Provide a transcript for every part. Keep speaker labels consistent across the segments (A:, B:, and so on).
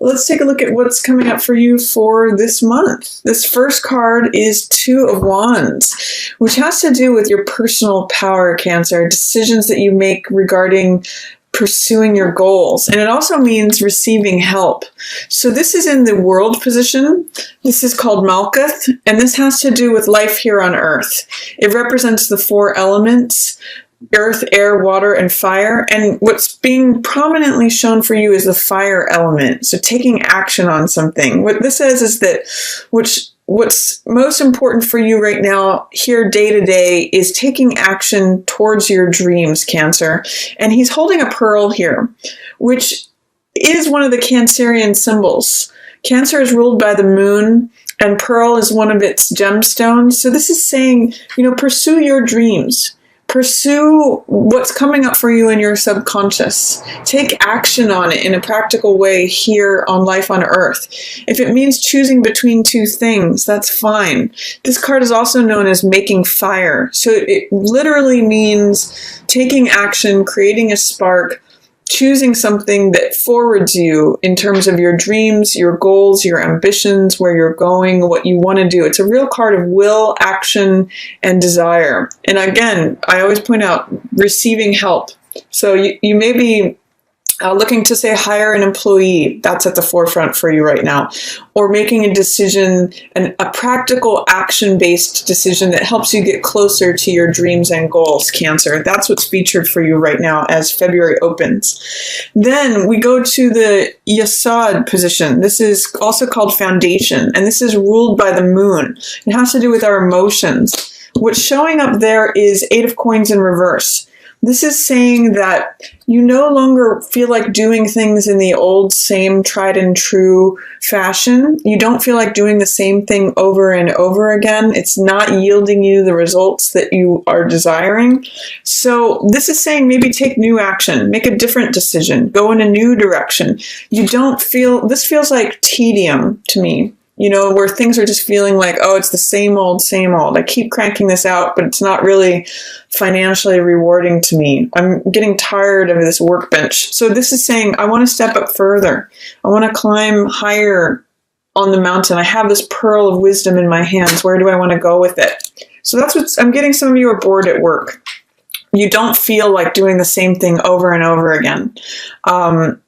A: let's take a look at what's coming up for you for this month. This first card is Two of Wands, which has to do with your personal power, Cancer, decisions that you make regarding pursuing your goals. And it also means receiving help. So this is in the world position. This is called Malkuth, and this has to do with life here on Earth. It represents the four elements: earth, air, water, and fire. And what's being prominently shown for you is the fire element. So taking action on something. What this says is that what's most important for you right now, here day to day, is taking action towards your dreams, Cancer. And he's holding a pearl here, which is one of the Cancerian symbols. Cancer is ruled by the moon, and pearl is one of its gemstones. So this is saying, pursue your dreams. Pursue what's coming up for you in your subconscious. Take action on it in a practical way here on Life on Earth. If it means choosing between two things, that's fine. This card is also known as making fire. So it literally means taking action, creating a spark, choosing something that forwards you in terms of your dreams, your goals, your ambitions, where you're going, what you want to do. It's a real card of will, action, and desire. And again, I always point out receiving help. So you may be looking to, say, hire an employee. That's at the forefront for you right now. Or making a decision, a practical action-based decision that helps you get closer to your dreams and goals, Cancer. That's what's featured for you right now as February opens. Then we go to the Yesod position. This is also called foundation, and this is ruled by the moon. It has to do with our emotions. What's showing up there is Eight of Coins in reverse. This is saying that you no longer feel like doing things in the old, same, tried and true fashion. You don't feel like doing the same thing over and over again. It's not yielding you the results that you are desiring. So this is saying maybe take new action, make a different decision, go in a new direction. This feels like tedium to me. Where things are just feeling like, oh, it's the same old, same old. I keep cranking this out, but it's not really financially rewarding to me. I'm getting tired of this workbench. So this is saying, I want to step up further. I want to climb higher on the mountain. I have this pearl of wisdom in my hands. Where do I want to go with it? So that's what I'm getting. Some of you are bored at work. You don't feel like doing the same thing over and over again.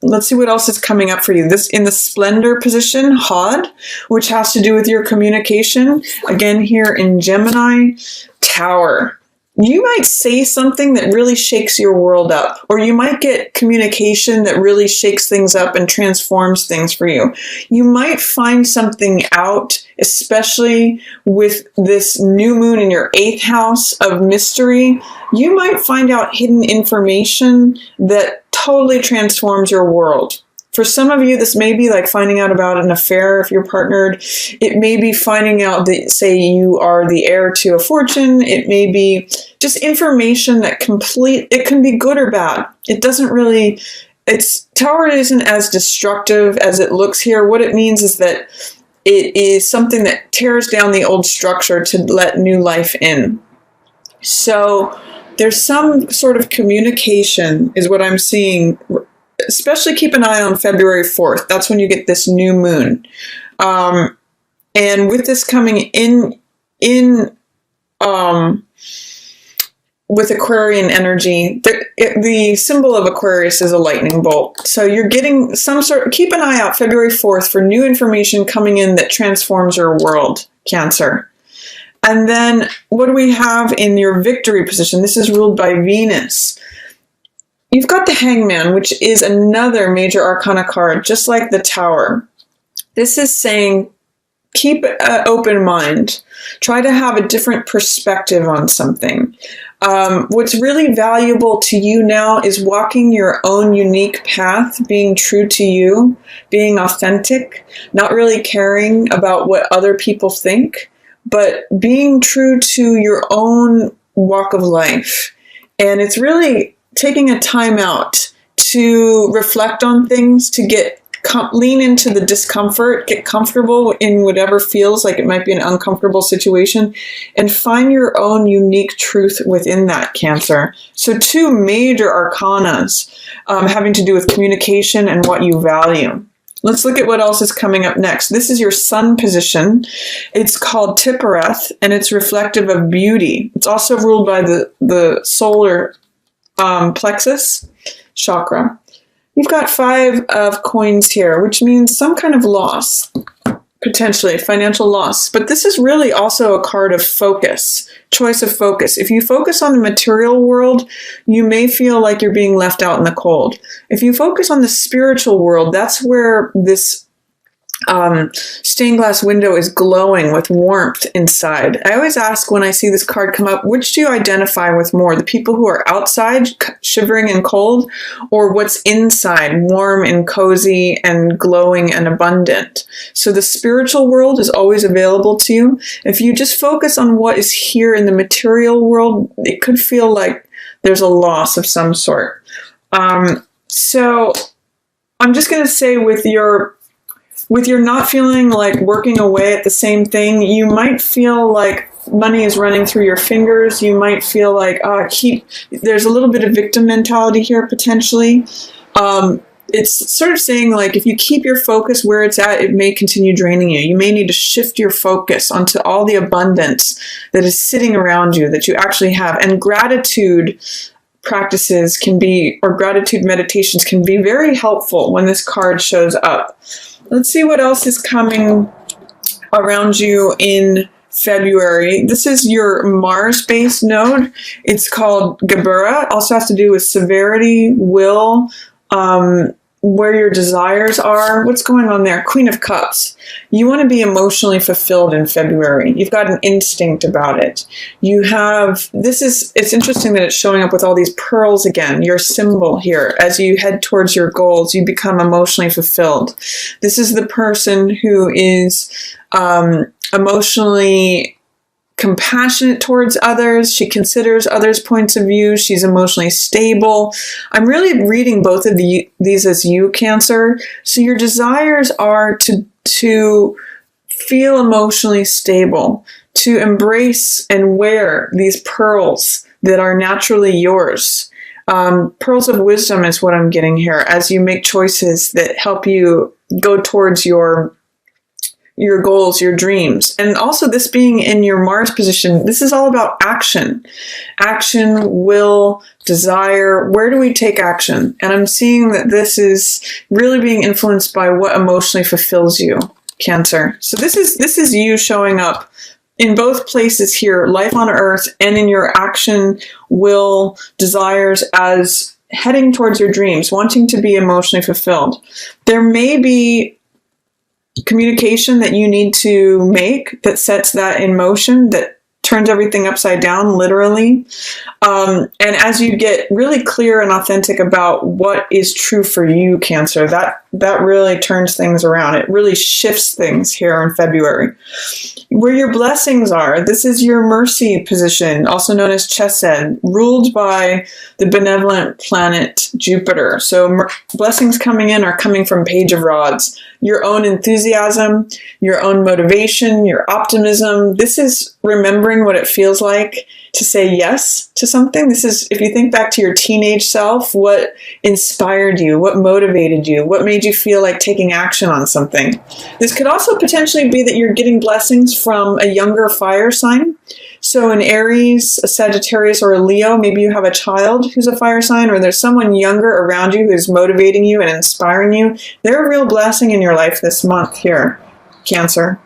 A: Let's see what else is coming up for you. This in the splendor position, Hod, which has to do with your communication. Again, here in Gemini, Tower. You might say something that really shakes your world up, or you might get communication that really shakes things up and transforms things for you. You might find something out, especially with this new moon in your 8th house of mystery. You might find out hidden information that totally transforms your world. For some of you, this may be like finding out about an affair if you're partnered. It may be finding out that, say, you are the heir to a fortune. It may be just information that it can be good or bad. It doesn't really, Tower isn't as destructive as it looks here. What it means is that it is something that tears down the old structure to let new life in. So there's some sort of communication is what I'm seeing. Especially keep an eye on February 4th. That's when you get this new moon. And with this coming in with Aquarian energy, the symbol of Aquarius is a lightning bolt. So you're getting keep an eye out February 4th for new information coming in that transforms your world, Cancer. And then what do we have in your victory position? This is ruled by Venus. You've got the Hangman, which is another major arcana card, just like the Tower. This is saying, keep an open mind. Try to have a different perspective on something. What's really valuable to you now is walking your own unique path, being true to you, being authentic, not really caring about what other people think, but being true to your own walk of life. And it's really taking a time out to reflect on things, to lean into the discomfort, get comfortable in whatever feels like it might be an uncomfortable situation, and find your own unique truth within that, Cancer. So 2 major arcanas having to do with communication and what you value. Let's look at what else is coming up next. This is your sun position. It's called Tiphareth, and it's reflective of beauty. It's also ruled by the solar plexus chakra. You've got 5 of coins here, which means some kind of loss, potentially financial loss. But this is really also a card of focus, choice of focus. If you focus on the material world, you may feel like you're being left out in the cold. If you focus on the spiritual world, that's where this stained glass window is glowing with warmth inside. I always ask when I see this card come up, which do you identify with more? The people who are outside shivering and cold, or what's inside warm and cozy and glowing and abundant? So the spiritual world is always available to you. If you just focus on what is here in the material world, it could feel like there's a loss of some sort. So I'm just going to say with your not feeling like working away at the same thing, you might feel like money is running through your fingers. You might feel like there's a little bit of victim mentality here potentially. It's sort of saying like if you keep your focus where it's at, it may continue draining you. You may need to shift your focus onto all the abundance that is sitting around you that you actually have. And gratitude practices or gratitude meditations can be very helpful when this card shows up. Let's see what else is coming around you in February. This is your Mars-based node. It's called Geburah. Also has to do with severity, will, where your desires are. What's going on there? Queen of Cups. You want to be emotionally fulfilled in February. You've got an instinct about it. It's interesting that it's showing up with all these pearls again, your symbol here. As you head towards your goals, you become emotionally fulfilled. This is the person who is emotionally compassionate towards others. She considers others' points of view. She's emotionally stable. I'm really reading both of these as you, Cancer. So your desires are to feel emotionally stable, to embrace and wear these pearls that are naturally yours. Pearls of wisdom is what I'm getting here as you make choices that help you go towards your goals, your dreams. And also this being in your Mars position, this is all about action. Action, will, desire. Where do we take action? And I'm seeing that this is really being influenced by what emotionally fulfills you, Cancer. So this is you showing up in both places here, life on Earth and in your action, will, desires as heading towards your dreams, wanting to be emotionally fulfilled. There may be communication that you need to make that sets that in motion, that turns everything upside down, literally. And as you get really clear and authentic about what is true for you, Cancer, that really turns things around. It really shifts things here in February. Where your blessings are, this is your Mercy position, also known as Chesed, ruled by the benevolent planet Jupiter. So blessings coming in are coming from Page of Rods. Your own enthusiasm, your own motivation, your optimism. This is remembering what it feels like to say yes to something. This is, if you think back to your teenage self, what inspired you, what motivated you, what made you feel like taking action on something. This could also potentially be that you're getting blessings from a younger fire sign. So an Aries, a Sagittarius, or a Leo, maybe you have a child who's a fire sign, or there's someone younger around you who's motivating you and inspiring you. They're a real blessing in your life this month here, Cancer.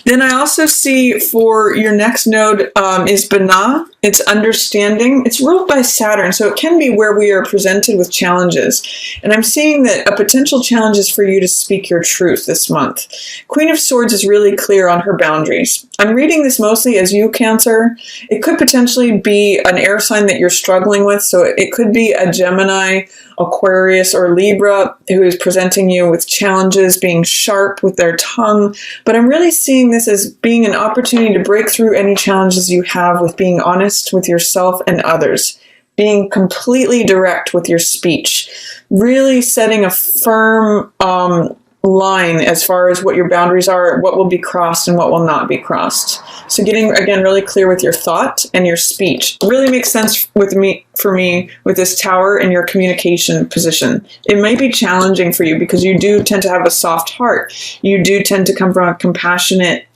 A: Then I also see for your next node is Binah. It's understanding. It's ruled by Saturn, so it can be where we are presented with challenges. And I'm seeing that a potential challenge is for you to speak your truth this month. Queen of Swords is really clear on her boundaries. I'm reading this mostly as you, Cancer. It could potentially be an air sign that you're struggling with, so it could be a Gemini, Aquarius, or Libra who is presenting you with challenges, being sharp with their tongue. But I'm really seeing this as being an opportunity to break through any challenges you have with being honest with yourself and others, being completely direct with your speech, really setting a firm line as far as what your boundaries are, what will be crossed and what will not be crossed. So getting, again, really clear with your thought and your speech really makes sense for me with this Tower in your communication position. It might be challenging for you because you do tend to have a soft heart. You do tend to come from a compassionate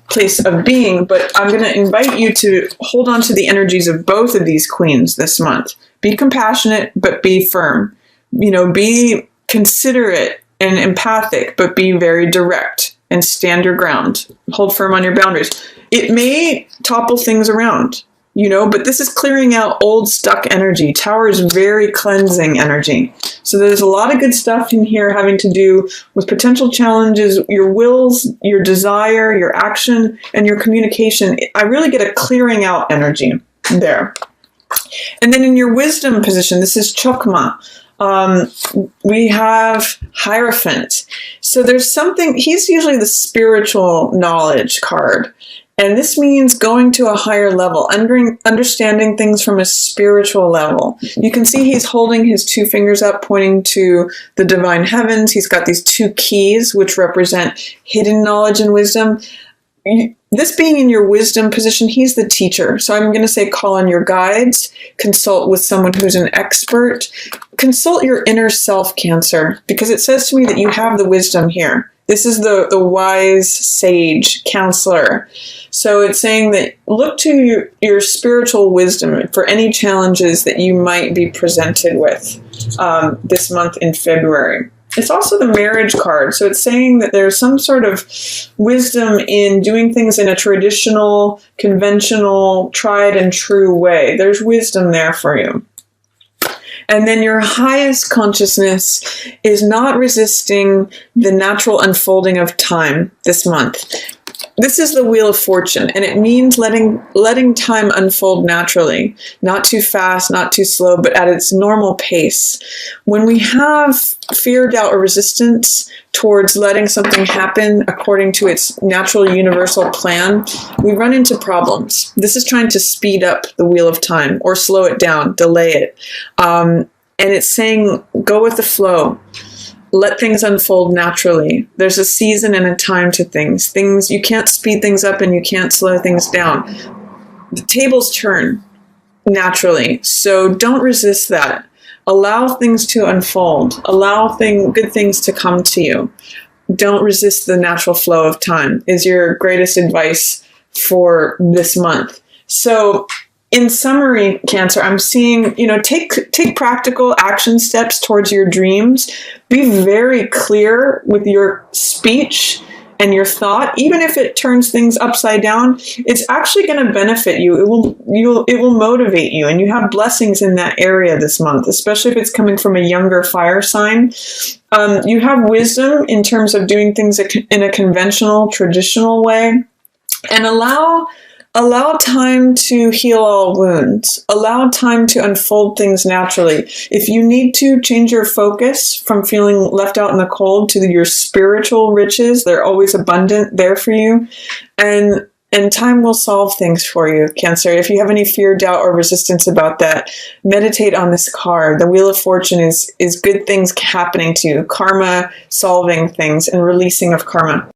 A: place of being, but I'm going to invite you to hold on to the energies of both of these queens this month. Be compassionate, but be firm. Be considerate and empathic, but be very direct and stand your ground. Hold firm on your boundaries. It may topple things around, but this is clearing out old stuck energy. Tower is very cleansing energy. So there's a lot of good stuff in here having to do with potential challenges, your wills, your desire, your action, and your communication. I really get a clearing out energy there. And then in your wisdom position, this is Chokma. We have Hierophant. So there's something, he's usually the spiritual knowledge card. And this means going to a higher level, understanding things from a spiritual level. You can see he's holding his two fingers up, pointing to the divine heavens. He's got these two keys, which represent hidden knowledge and wisdom. This being in your wisdom position, he's the teacher. So I'm going to say call on your guides, consult with someone who's an expert, consult your inner self, Cancer, because it says to me that you have the wisdom here. This is the wise sage counselor. So it's saying that look to your spiritual wisdom for any challenges that you might be presented with this month in February. It's also the marriage card. So it's saying that there's some sort of wisdom in doing things in a traditional, conventional, tried and true way. There's wisdom there for you. And then your highest consciousness is not resisting the natural unfolding of time this month. This is the Wheel of Fortune, and it means letting time unfold naturally, not too fast, not too slow, but at its normal pace. When we have fear, doubt, or resistance towards letting something happen according to its natural universal plan, we run into problems. This is trying to speed up the wheel of time or slow it down, delay it. And it's saying, go with the flow. Let things unfold naturally. There's a season and a time to things. You can't speed things up and you can't slow things down. The tables turn naturally. So don't resist that. Allow things to unfold. Allow good things to come to you. Don't resist the natural flow of time is your greatest advice for this month. So in summary, Cancer, I'm seeing, take practical action steps towards your dreams. Be very clear with your speech and your thought. Even if it turns things upside down, it's actually going to benefit you. It will motivate you, and you have blessings in that area this month, especially if it's coming from a younger fire sign. You have wisdom in terms of doing things in a conventional, traditional way, and allow time to heal all wounds. Allow time to unfold things naturally. If you need to change your focus from feeling left out in the cold to your spiritual riches, they're always abundant there for you. And time will solve things for you, Cancer. If you have any fear, doubt, or resistance about that, meditate on this card. The Wheel of Fortune is good things happening to you, karma, solving things, and releasing of karma.